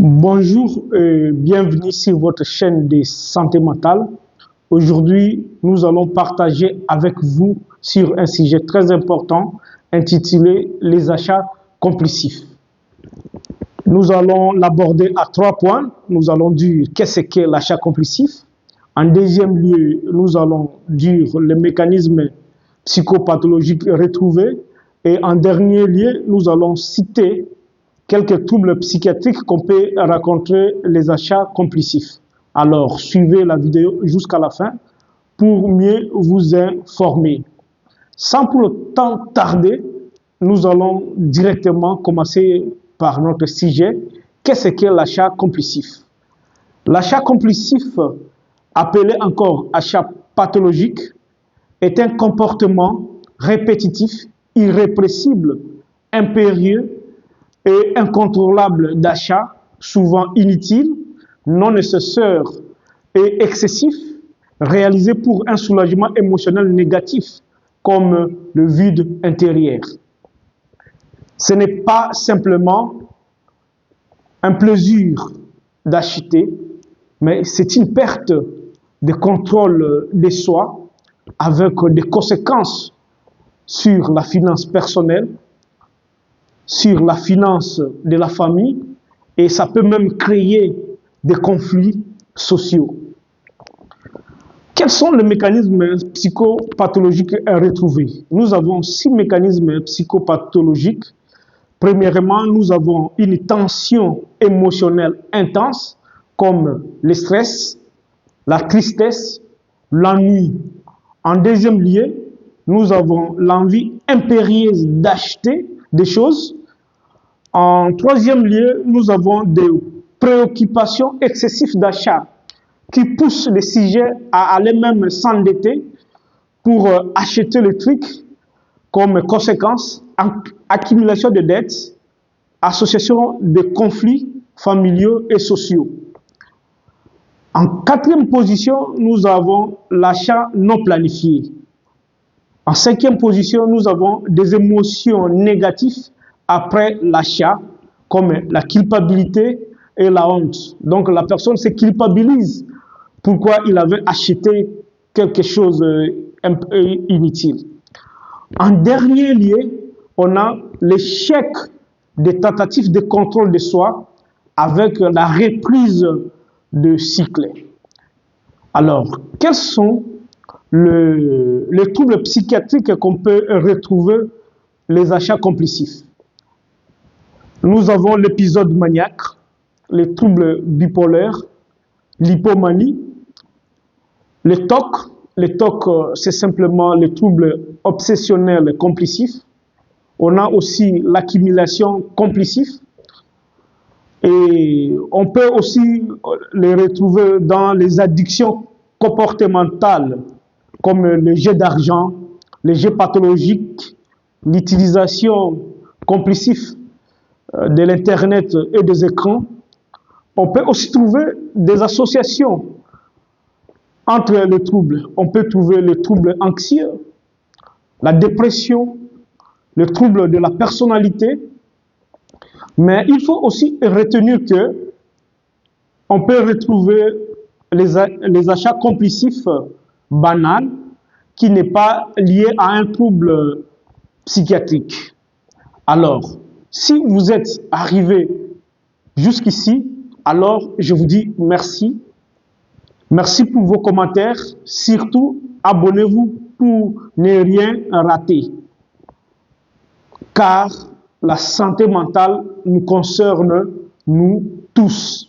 Bonjour et bienvenue sur votre chaîne de santé mentale. Aujourd'hui, nous allons partager avec vous sur un sujet très important intitulé les achats compulsifs. Nous allons l'aborder à 3 points. Nous allons dire qu'est-ce qu'est l'achat compulsif. En deuxième lieu, nous allons dire le mécanisme psychopathologique retrouvé. Et en dernier lieu, nous allons citer quelques troubles psychiatriques qu'on peut rencontrer les achats compulsifs. Alors, suivez la vidéo jusqu'à la fin pour mieux vous informer. Sans pour autant tarder, nous allons directement commencer par notre sujet. Qu'est-ce qu'est l'achat compulsif? L'achat compulsif, appelé encore achat pathologique, est un comportement répétitif, irrépressible, impérieux et incontrôlable d'achat, souvent inutile, non nécessaire et excessif, réalisé pour un soulagement émotionnel négatif, comme le vide intérieur. Ce n'est pas simplement un plaisir d'acheter, mais c'est une perte de contrôle de soi avec des conséquences sur la finance personnelle, sur la finance de la famille, et ça peut même créer des conflits sociaux. Quels sont les mécanismes psychopathologiques à retrouver? Nous avons 6 mécanismes psychopathologiques. Premièrement, nous avons une tension émotionnelle intense, comme le stress, la tristesse, l'ennui. En deuxième lieu, nous avons l'envie impérieuse d'acheter des choses. En troisième lieu, nous avons des préoccupations excessives d'achat qui poussent les sujets à aller même s'endetter pour acheter le truc, comme conséquence, accumulation de dettes, association de conflits familiaux et sociaux. En quatrième position, nous avons l'achat non planifié. En cinquième position, nous avons des émotions négatives après l'achat, comme la culpabilité et la honte. Donc la personne se culpabilise pourquoi il avait acheté quelque chose un peu inutile. En dernier lieu, on a l'échec des tentatives de contrôle de soi avec la reprise de cycle. Alors, quels sont les troubles psychiatriques qu'on peut retrouver les achats compulsifs? Nous avons l'épisode maniaque, les troubles bipolaires, l'hypomanie, les TOC. Les TOC, c'est simplement les troubles obsessionnels compulsifs. On a aussi l'accumulation compulsive. Et on peut aussi les retrouver dans les addictions comportementales, comme les jeux d'argent, les jeux pathologiques, l'utilisation compulsive de l'Internet et des écrans. On peut aussi trouver des associations entre les troubles. On peut trouver le trouble anxieux, la dépression, le trouble de la personnalité. Mais il faut aussi retenir que on peut retrouver les achats compulsifs banals qui n'est pas lié à un trouble psychiatrique. Alors, si vous êtes arrivé jusqu'ici, alors je vous dis merci. Merci pour vos commentaires. Surtout, abonnez-vous pour ne rien rater. Car la santé mentale nous concerne, nous tous.